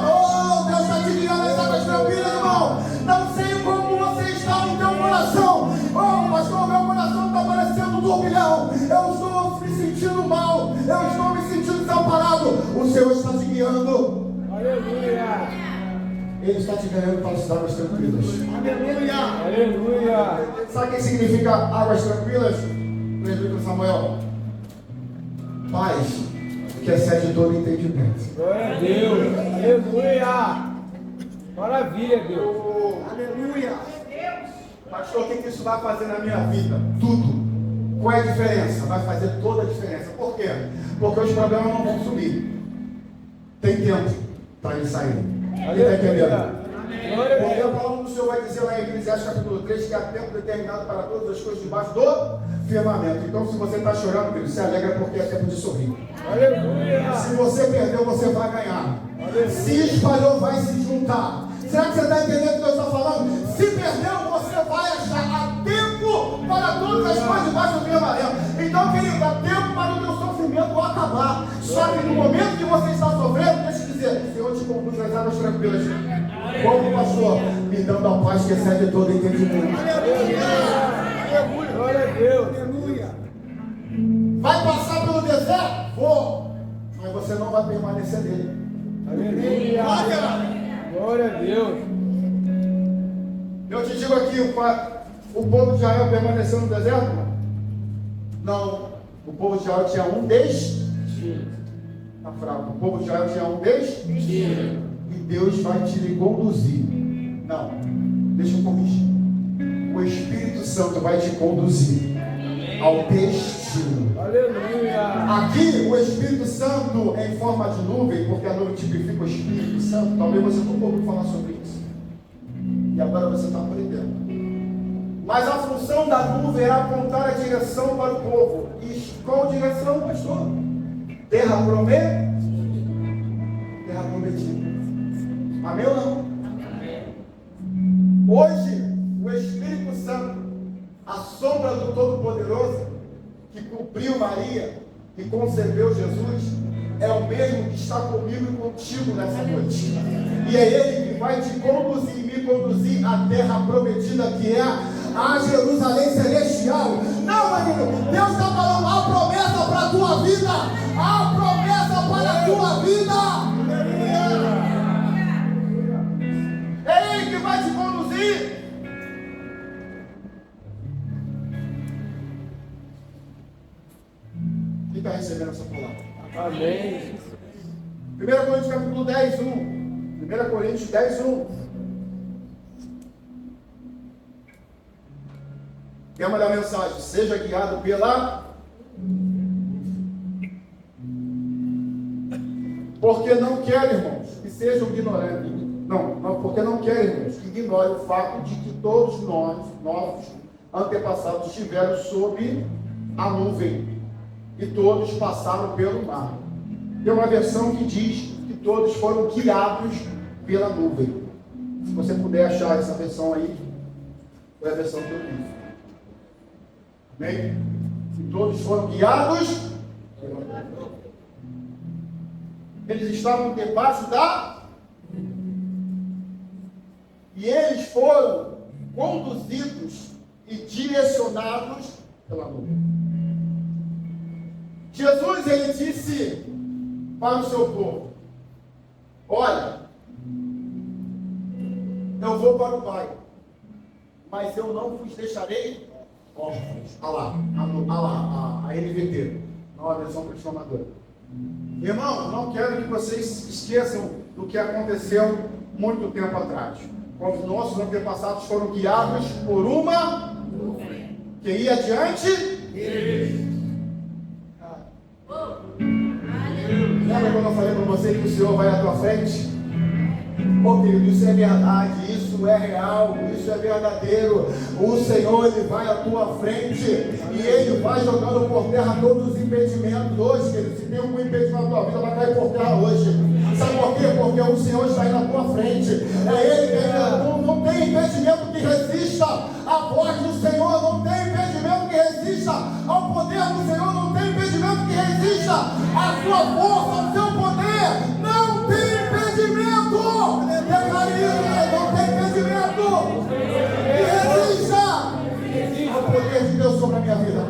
Oh, Deus está te guiando às águas tranquilas, irmão. Não sei como você está no teu coração. Oh, pastor, meu coração está parecendo um turbilhão. Eu estou me sentindo mal. Eu estou me sentindo desamparado. O Senhor está te guiando. Aleluia! Ele está te ganhando para as águas tranquilas. Aleluia! Aleluia! Sabe o que significa águas tranquilas? Presbítero Samuel. Paz que excede todo entendimento. Glória a Deus! Aleluia! Maravilha, Deus! Aleluia! Pastor, o que isso vai fazer na minha vida? Tudo. Qual é a diferença? Vai fazer toda a diferença. Por quê? Porque os problemas não vão subir. Tem tempo para eles saírem. Ele está entendendo? Porque a palavra do Senhor vai dizer lá em Eclesiastes capítulo 3 que há tempo determinado para todas as coisas debaixo do firmamento. Então, se você está chorando, filho, se alegra porque é tempo de sorrir. Aleluia! Se você perdeu, você vai ganhar. Se espalhou, vai se juntar. Será que você está entendendo o que Deus está falando? Se perdeu, você vai achar há tempo para todas as coisas debaixo do firmamento. Então, querido, há tempo para o teu sofrimento acabar. Só que no momento que você está sofrendo, deixa eu dizer, o Senhor te conduz às águas tranquilas. Como pastor, me dando a paz que excede todo entendimento. Aleluia! Glória a Deus! Aleluia! Vai passar pelo deserto? Vou. Mas você não vai permanecer nele. Aleluia! Glória a Deus! Eu te digo aqui, o povo de Israel permaneceu no deserto? Não. povo de Israel tinha um destino. Está fraco. O povo de Israel tinha um destino. E Deus vai te conduzir. Não, deixa eu corrigir. O Espírito Santo vai te conduzir ao destino. Aleluia. Aqui o Espírito Santo é em forma de nuvem, porque a nuvem tipifica o Espírito Santo. Talvez você nunca ouviu falar sobre isso. E agora você está aprendendo. Mas a função da nuvem é apontar a direção para o povo. E qual direção, pastor? Terra prometida. Terra prometida. Amém ou não? Hoje, o Espírito Santo, a sombra do Todo-Poderoso, que cobriu Maria e concebeu Jesus, é o mesmo que está comigo e contigo nessa noite. E é Ele que vai te conduzir e me conduzir à terra prometida, que é a Jerusalém celestial. Não, amigo, Deus está falando a promessa para a tua vida. A promessa para a tua vida. É Ele que vai te conduzir. Quem está recebendo essa palavra? Amém. 1 Coríntios capítulo 10, 1. 1 Coríntios 10, 1. Tema da mensagem: seja guiado pela. Porque não quero, irmãos, que sejam ignorantes. Não, porque não quero, irmãos, que ignorem o fato de que todos nós, nossos antepassados, estiveram sob a nuvem e todos passaram pelo mar. Tem uma versão que diz que todos foram guiados pela nuvem. Se você puder achar essa versão aí, foi a versão que eu li. Amém? E todos foram guiados pela nuvem. Eles estavam debaixo da... E eles foram conduzidos e direcionados pela nuvem. Jesus, ele disse para o seu povo: olha, eu vou para o Pai, mas eu não vos deixarei órfãos. Olha lá, a NVT, não a versão transformadora. Irmão, não quero que vocês esqueçam do que aconteceu muito tempo atrás, quando nossos antepassados foram guiados por uma que ia adiante. Lembra quando eu falei para você que o Senhor vai à tua frente? Pô, querido, isso é verdade, isso é real, isso é verdadeiro. O Senhor, Ele vai à tua frente e Ele vai jogando por terra todos os impedimentos. Hoje, querido, se tem algum impedimento na tua vida, vai cair por terra hoje. Sabe por quê? Porque o Senhor está aí na tua frente. É Ele que não tem impedimento que resista à voz do Senhor, não tem impedimento que resista ao poder do Senhor, não tem impedimento que resista à sua força, ao seu poder. Não tem impedimento. Não tem impedimento que resista ao poder de Deus sobre a minha vida.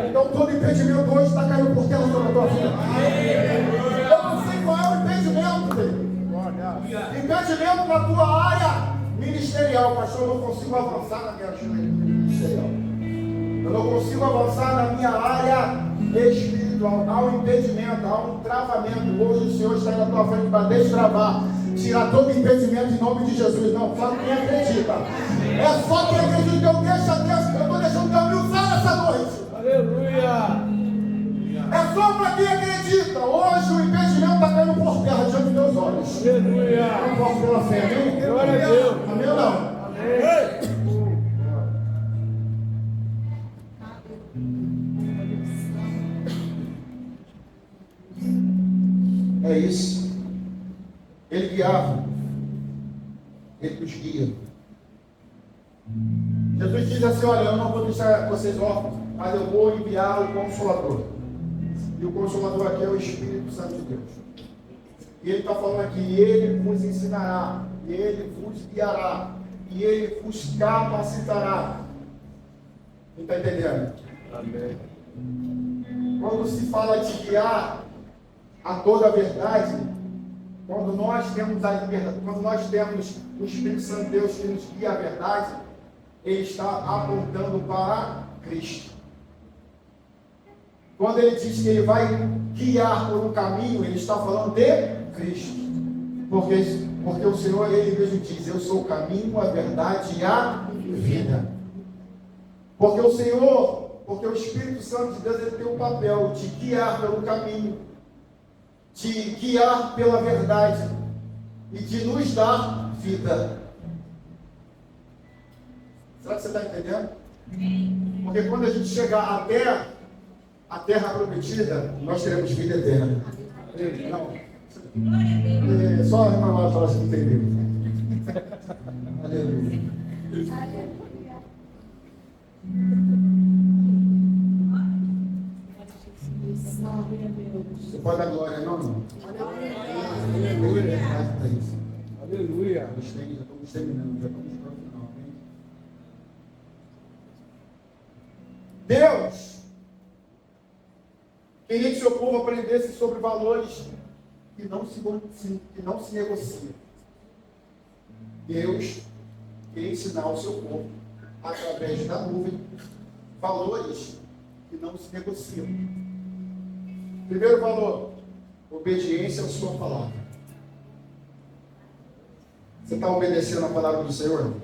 Então todo impedimento hoje está caindo por terra sobre a tua vida. Eu não sei qual é o impedimento dele. Impedimento na tua área ministerial. Pastor, eu não consigo avançar na minha vida ministerial. Eu não consigo avançar na minha área espiritual. Há um impedimento, há um travamento. Hoje o Senhor está aí na tua frente para destravar, tirar todo impedimento em nome de Jesus. Não, só quem acredita. É só quem acredita que eu estou deixando Deus me usar nessa noite. Aleluia. É só para quem acredita. Hoje o impedimento está caindo por terra diante dos teus olhos. Aleluia. Eu não posso pela fé, amém? Glória a Deus. Amém ou não? Amém. É isso. Ele guiava. Ele nos guia. Jesus diz assim: olha, eu não vou deixar vocês órfãos, mas eu vou enviar o Consolador. E o Consolador aqui é o Espírito Santo de Deus. E ele está falando aqui: ele vos ensinará, ele vos guiará, e ele vos capacitará. Não está entendendo? Amém. Quando se fala de guiar a toda a verdade, quando nós temos a liberdade, quando nós temos o Espírito Santo de Deus que nos guia a verdade, ele está apontando para Cristo. Quando ele diz que ele vai guiar por um caminho, ele está falando de Cristo. Porque o Senhor, ele mesmo diz: eu sou o caminho, a verdade e a vida. Porque o Espírito Santo de Deus, ele tem o papel de guiar pelo caminho, de guiar pela verdade e de nos dar vida. Será que você está entendendo? Porque quando a gente chegar até a terra prometida, nós teremos vida eterna. Não. Só a irmã Mara fala assim, entendeu? Aleluia. Você pode dar glória, não? Aleluia. Aleluia. Já estamos terminando, já estamos no final. Deus queria que seu povo aprendesse sobre valores que não se negociam. Deus queria ensinar ao seu povo, através da nuvem, valores que não se negociam. Primeiro valor: obediência à sua palavra. Você está obedecendo a palavra do Senhor?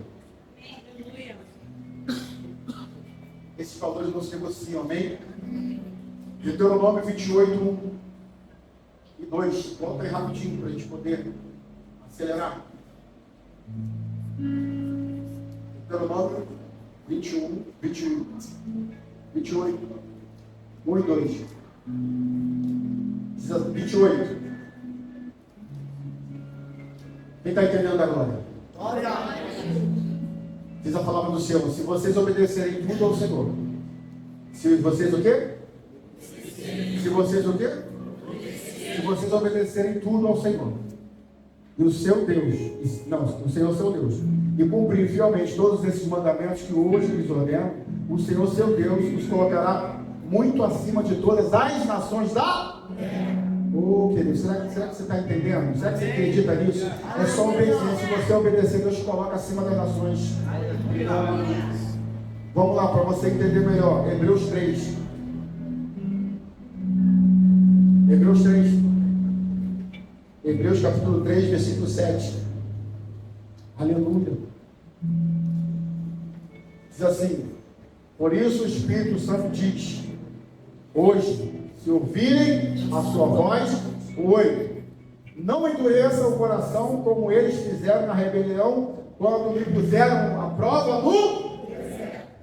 Esses valores não se negociam, amém? Deuteronômio 28, 1 e 2. Volta aí rapidinho para a gente poder acelerar. Deuteronômio 28, 1 e 2. Diz 28. Quem está entendendo agora? Diz a palavra do Senhor: se vocês obedecerem tudo ao Senhor. Se vocês o quê? Se vocês o quê? Se vocês obedecerem tudo ao Senhor e o seu Deus, o Senhor seu Deus, e cumprir fielmente todos esses mandamentos que hoje lhes ordeno, o Senhor seu Deus os colocará muito acima de todas as nações da terra. Querido, será que você está entendendo? Será que você acredita nisso? É só obediência. Se você obedecer, Deus te coloca acima das nações. Vamos lá, para você entender melhor. Hebreus 3. Hebreus 3. Hebreus capítulo 3, versículo 7. Aleluia. Diz assim: por isso o Espírito Santo diz: hoje, se ouvirem a sua voz, 8. Não endureçam o coração como eles fizeram na rebelião, quando me puseram a prova no...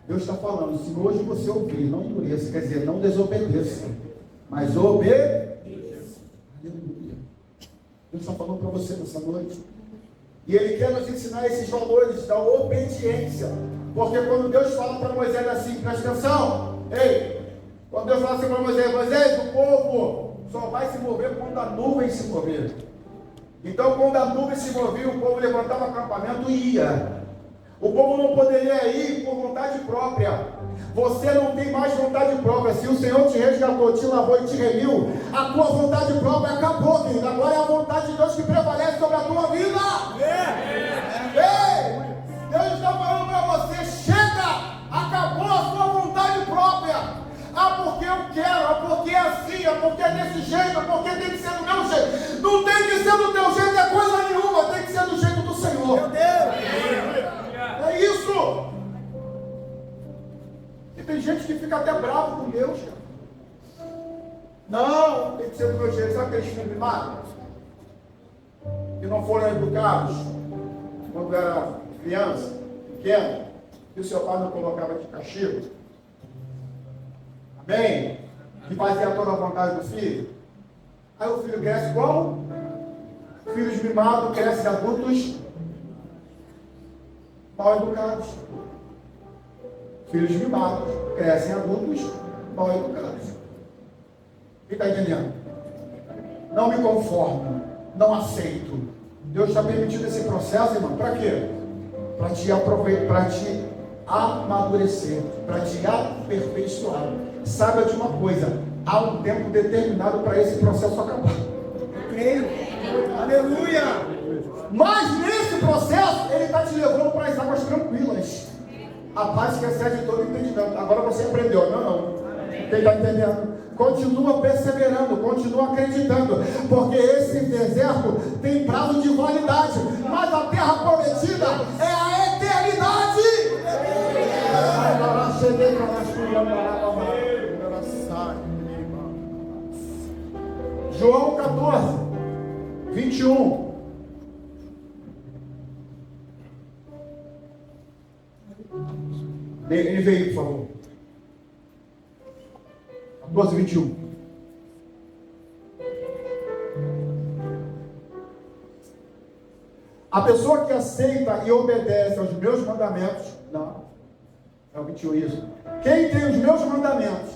Deus está falando: se hoje você ouvir, não endureça, quer dizer, não desobedeça, mas obedeça. Aleluia. Deus está falando para você nessa noite. E Ele quer nos ensinar esses valores da obediência. Porque quando Deus fala para Moisés assim, presta atenção, ei, quando Deus fala assim para Moisés: Moisés, o povo só vai se mover quando a nuvem se mover. Então, quando a nuvem se movia, o povo levantava acampamento e ia. O povo não poderia ir por vontade própria. Você não tem mais vontade própria. Se o Senhor te resgatou, te lavou e te remiu, a tua vontade própria acabou, querido. Agora é a vontade de Deus que prevalece sobre a tua vida. Ei, Deus está falando para você: chega, acabou a sua vontade própria. Ah, porque eu quero, ah, porque é assim, ah, porque é desse jeito, ah, porque tem que ser do meu jeito. Não tem que ser do teu jeito, é coisa nenhuma, tem que ser do jeito do Senhor. Meu Deus! É isso! E tem gente que fica até bravo com Deus, cara. Não, tem que ser do meu jeito. Sabe aqueles filhos mimados? Que não foram educados quando era criança, pequeno, que o seu pai não colocava de castigo. Amém? Que fazia toda a vontade do filho. Aí o filho cresce como? Filhos mimados crescem adultos mal educados. Filhos mimados crescem adultos mal educados. Quem está entendendo? Não me conformo, não aceito. Deus está permitindo esse processo, irmão. Para quê? Para te aproveitar, para te amadurecer, para te aperfeiçoar. Saiba de uma coisa: há um tempo determinado para esse processo acabar. Eu creio. Aleluia! Mas nesse processo, Ele está te levando para as águas tranquilas. A paz que excede todo entendimento. Agora você aprendeu, não. Quem está entendendo? Continua perseverando, continua acreditando, porque esse deserto tem prazo de validade, mas a terra prometida é a eternidade. João 14, 21. Ele veio, por favor. 14, 21. A pessoa que aceita e obedece aos meus mandamentos, não, é o 21 isso. Quem tem os meus mandamentos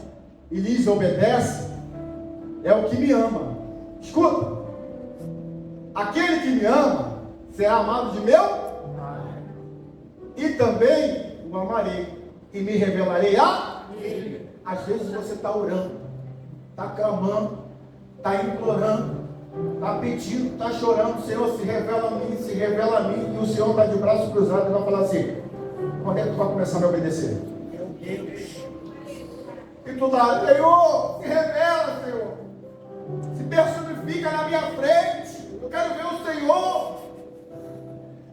e lhes obedece, é o que me ama. Escuta, aquele que me ama será amado de meu Pai. E também o amarei e me revelarei a ele. Às vezes você está orando, está clamando, está implorando, está pedindo, está chorando. Senhor, se revela a mim. E o Senhor está de braços cruzados e vai falar assim: quando é que tu vai começar a me obedecer? Meu Deus. E tu está: Senhor, se revela, Senhor. Se personifica na minha frente. Eu quero ver o Senhor.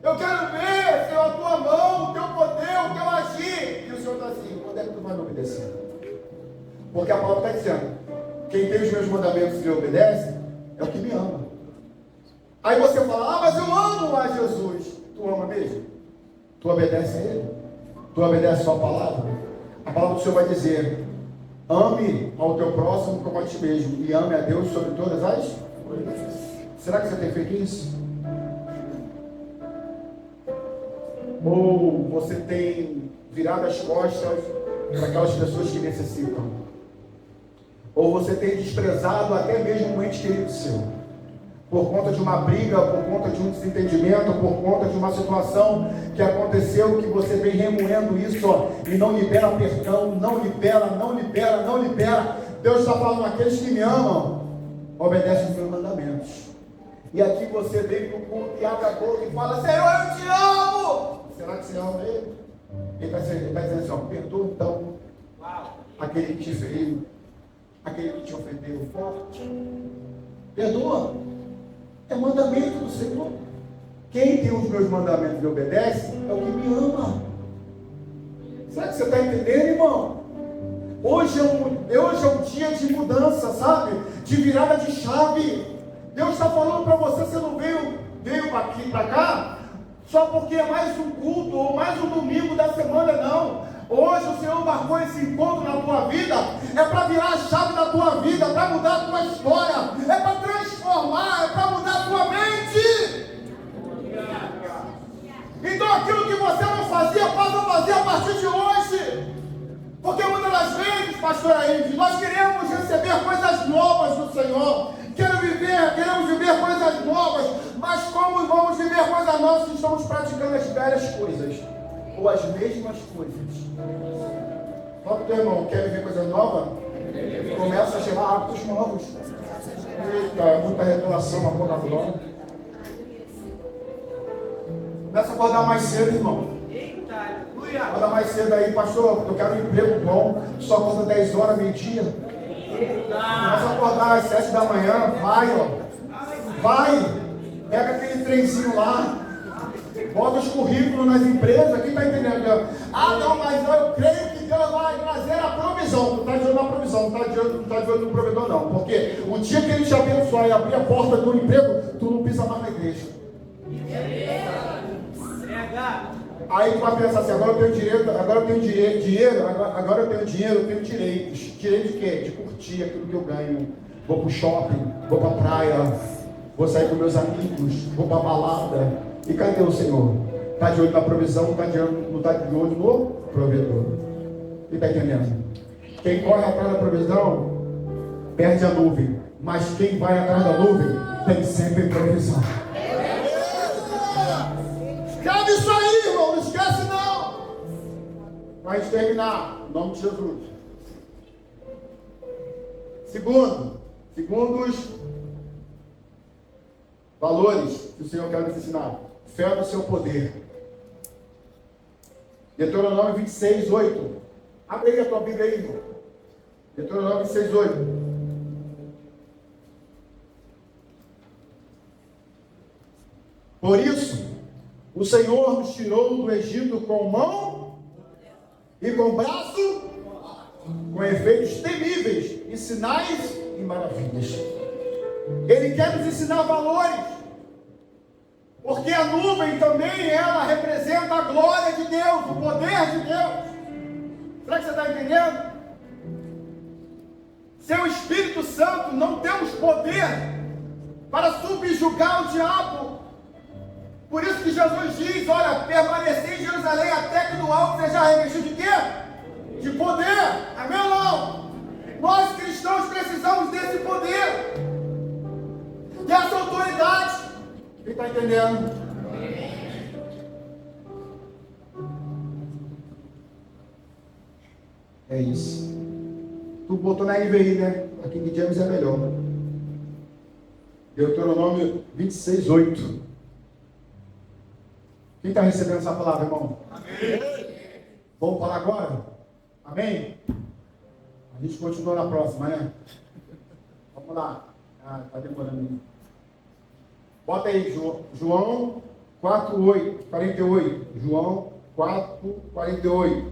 Eu quero ver, Senhor, a tua mão, o teu poder, o teu agir. E o Senhor está assim: quando é que tu vai me obedecer? Porque a palavra está dizendo: quem tem os meus mandamentos e lhe obedece, é o que me ama. Aí você fala: mas eu amo a Jesus. Tu ama mesmo? Tu obedece a Ele? Tu obedece a sua palavra? A palavra do Senhor vai dizer: ame ao teu próximo como a ti mesmo, e ame a Deus sobre todas as coisas. Será que você tem feito isso? Ou você tem virado as costas para aquelas pessoas que necessitam? Ou você tem desprezado até mesmo um ente querido seu, por conta de uma briga, por conta de um desentendimento, por conta de uma situação que aconteceu, que você vem remoendo isso, ó, e não libera perdão, não libera. Deus está falando: aqueles que me amam, obedecem os meus mandamentos. E aqui você vem para o culto e abre a boca e fala: Senhor, eu te amo. Será que você ama Ele? Ele está dizendo assim: ó, perdoa então aquele que te feriu, aquele que te ofendeu, perdoa. É mandamento do Senhor. Quem tem os meus mandamentos e obedece é o que me ama. Será que você está entendendo, irmão? Hoje é um dia de mudança, sabe? De virada de chave. Deus está falando para você: você não veio aqui para cá só porque é mais um culto ou mais um domingo da semana, não. Hoje o Senhor marcou esse encontro na tua vida, é para virar a chave da tua vida, para mudar a tua história, é para transformar, é para mudar a tua mente. Então aquilo que você não fazia, passa a fazer a partir de hoje. Porque muitas das vezes, pastor Aide, nós queremos receber coisas novas do Senhor. Queremos viver coisas novas, mas como vamos viver coisas novas se estamos praticando as velhas coisas? Ou as mesmas coisas? Fala para o teu irmão: quer viver coisa nova? Começa a chamar hábitos novos. Eita, muita revelação na boca da glória. Começa a acordar mais cedo, irmão. Acorda mais cedo aí: pastor, eu quero um emprego bom. Só acorda 10 horas, meio-dia. Começa a acordar às 7 da manhã. Vai. Pega aquele trenzinho lá. Bota os currículos nas empresas. Quem está entendendo? Ah, não, mas eu creio que Deus vai trazer a provisão. Tu está de olho na provisão, não está de olho no provedor, não. Porque o dia que Ele te abençoar e abrir a porta do emprego, tu não pisa mais na igreja. Aí tu vai pensar assim: agora eu tenho dinheiro, eu tenho direitos. Direito de quê? De curtir aquilo que eu ganho. Vou pro shopping, vou pra praia, vou sair com meus amigos, vou pra balada. E cadê o Senhor? Está de olho na provisão, não está de olho no provedor. E está entendendo? Quem corre atrás da provisão perde a nuvem, mas quem vai atrás da nuvem tem sempre provisão. Escreve isso aí, irmão, não esquece não. Para a gente terminar, em nome de Jesus. Segundo os valores que o Senhor quer nos ensinar: fé no seu poder. Deuteronômio 26, 8. Abre aí a tua Bíblia aí, irmão. Deuteronômio 26, 8. Por isso, o Senhor nos tirou do Egito com mão e com braço, com efeitos temíveis e sinais e maravilhas. Ele quer nos ensinar valores, porque a nuvem também, ela representa a glória de Deus, o poder de Deus. Será que você está entendendo? Sem o Espírito Santo não temos poder para subjugar o diabo. Por isso que Jesus diz, olha, permanecer em Jerusalém até que do alto seja revestido de quê? De poder. Amém ou não? Nós cristãos precisamos desse poder, dessa autoridade. Quem está entendendo? É isso. Tu botou na NVI, né? Aqui em James é melhor. Deuteronômio 26:8. Quem está recebendo essa palavra, irmão? Amém. Vamos falar agora? Amém? A gente continua na próxima, né? Vamos lá. Está demorando. Bota aí, João 4:48. João 4:48.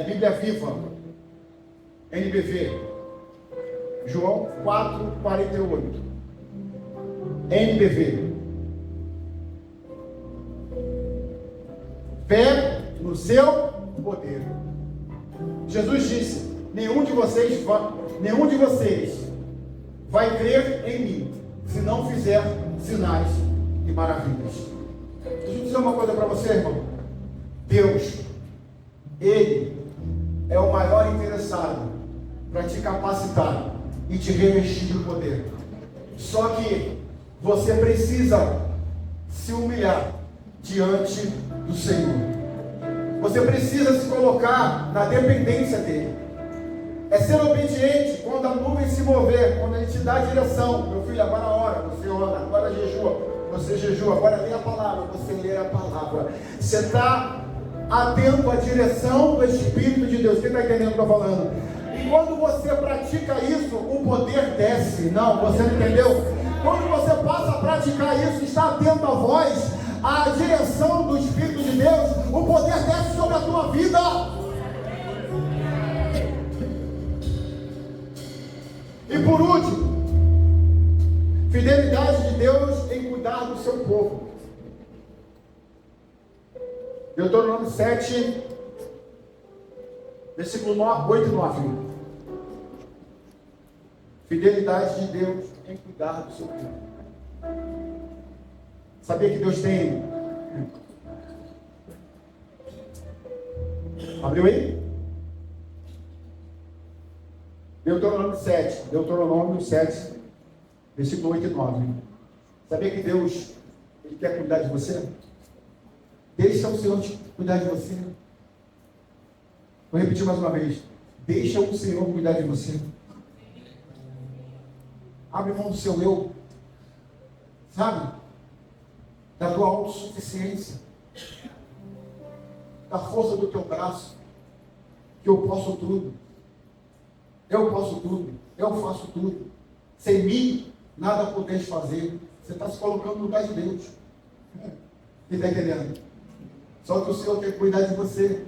Bíblia Viva. NBV. João 4:48. NBV. Fé no seu poder. Jesus disse: nenhum de vocês vai crer em mim se não fizer sinais e maravilhas. Deixa eu dizer uma coisa para você, irmão. Deus, Ele é o maior interessado para te capacitar e te revestir de poder. Só que você precisa se humilhar diante do Senhor. Você precisa se colocar na dependência dEle. É ser obediente quando a nuvem se mover, quando Ele te dá a direção. Meu filho, agora ora, você ora, agora jejua, você jejua, agora lê a palavra, você lê a palavra. Você está atento à direção do Espírito de Deus. Quem está entendendo o que eu estou falando? E quando você pratica isso, o poder desce. Não, você não entendeu? Quando você passa a praticar isso, está atento à voz, à direção do Espírito de Deus, o poder desce sobre a tua vida. E por último, fidelidade de Deus em cuidar do seu povo. Deuteronômio 7, versículo 8 e 9. Fidelidade de Deus em cuidar do seu povo. Sabia que Deus tem... Abriu aí? Deuteronômio 7, versículo 8 e 9. Sabia que Deus, Ele quer cuidar de você? Deixa o Senhor cuidar de você. Vou repetir mais uma vez. Deixa o Senhor cuidar de você. Abre mão do seu eu. Sabe? Da tua autossuficiência. Da força do teu braço. Que eu posso tudo. Eu posso tudo. Eu faço tudo. Sem mim, nada podeis fazer. Você está se colocando no lugar de Deus. Quem está entendendo? Só que o Senhor quer cuidar de você.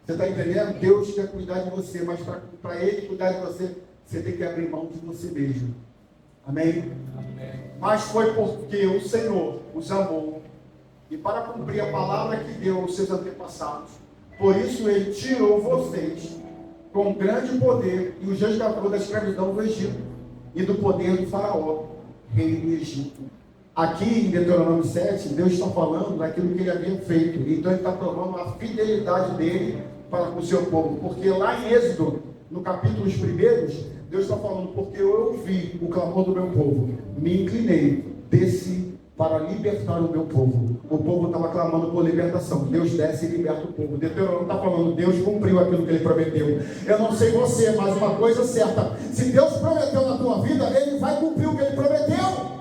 Você está entendendo? Deus quer cuidar de você, mas para Ele cuidar de você, você tem que abrir mão de você mesmo. Amém? Amém? Mas foi porque o Senhor os amou, e para cumprir a palavra que deu aos seus antepassados, por isso Ele tirou vocês com grande poder e os resgatou da escravidão do Egito e do poder do faraó, rei do Egito. Aqui em Deuteronômio 7, Deus está falando daquilo que Ele havia feito. Então Ele está provando a fidelidade dEle para com o seu povo. Porque lá em Êxodo, no capítulo primeiros, Deus está falando: porque eu ouvi o clamor do meu povo, me inclinei, desci para libertar o meu povo. O povo estava clamando por libertação. Deus desce e liberta o povo. Deuteronômio está falando: Deus cumpriu aquilo que Ele prometeu. Eu não sei você, mas uma coisa certa: se Deus prometeu na tua vida, Ele vai cumprir o que Ele prometeu.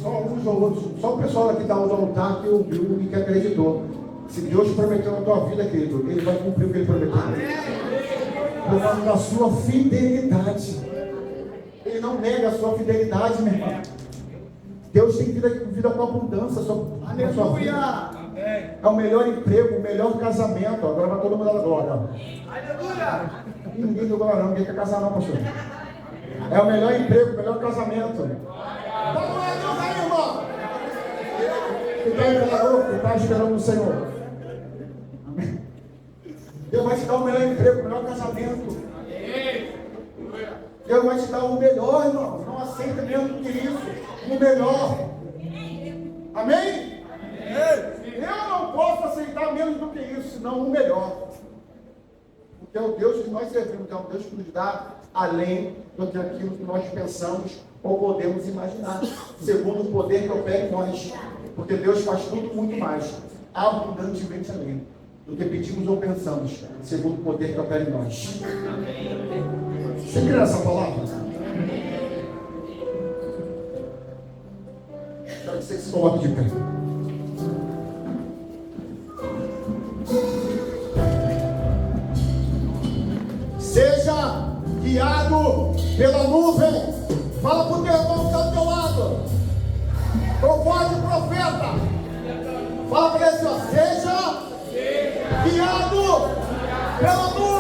Só uns ou outros, só o pessoal aqui da altar que ouviu e que acreditou. Se Deus prometeu na tua vida, querido, Ele vai cumprir o que Ele prometeu. Por causa da sua fidelidade. Ele não nega a sua fidelidade, meu irmão. Deus tem vida com abundância sobre a sua vida. Amém. É o melhor emprego, o melhor casamento. Agora vai todo mundo dar glória. Aleluia. Ninguém deu glória, ninguém quer casar não, pastor. É o melhor emprego, o melhor casamento. Dá glória a Deus aí, irmão. Que está esperando o Senhor. Amém. Deus vai te dar o melhor emprego, o melhor casamento. Deus vai te dar o melhor, irmão. Não aceita menos do que isso. O melhor. Amém? Eu não posso aceitar menos do que isso, senão o melhor. Porque é o Deus que nós servimos, é um Deus que nos dá além do que aquilo que nós pensamos ou podemos imaginar, segundo o poder que opera em nós. Porque Deus faz tudo muito mais, abundantemente além do que pedimos ou pensamos, segundo o poder que opera em nós. Você crê nessa palavra? Quero que você se coloque de pé. Seja guiado pela nuvem. Fala para o teu irmão que está do teu lado, com voz de profeta. Fala para ele assim, ó, seja guiado pela nuvem.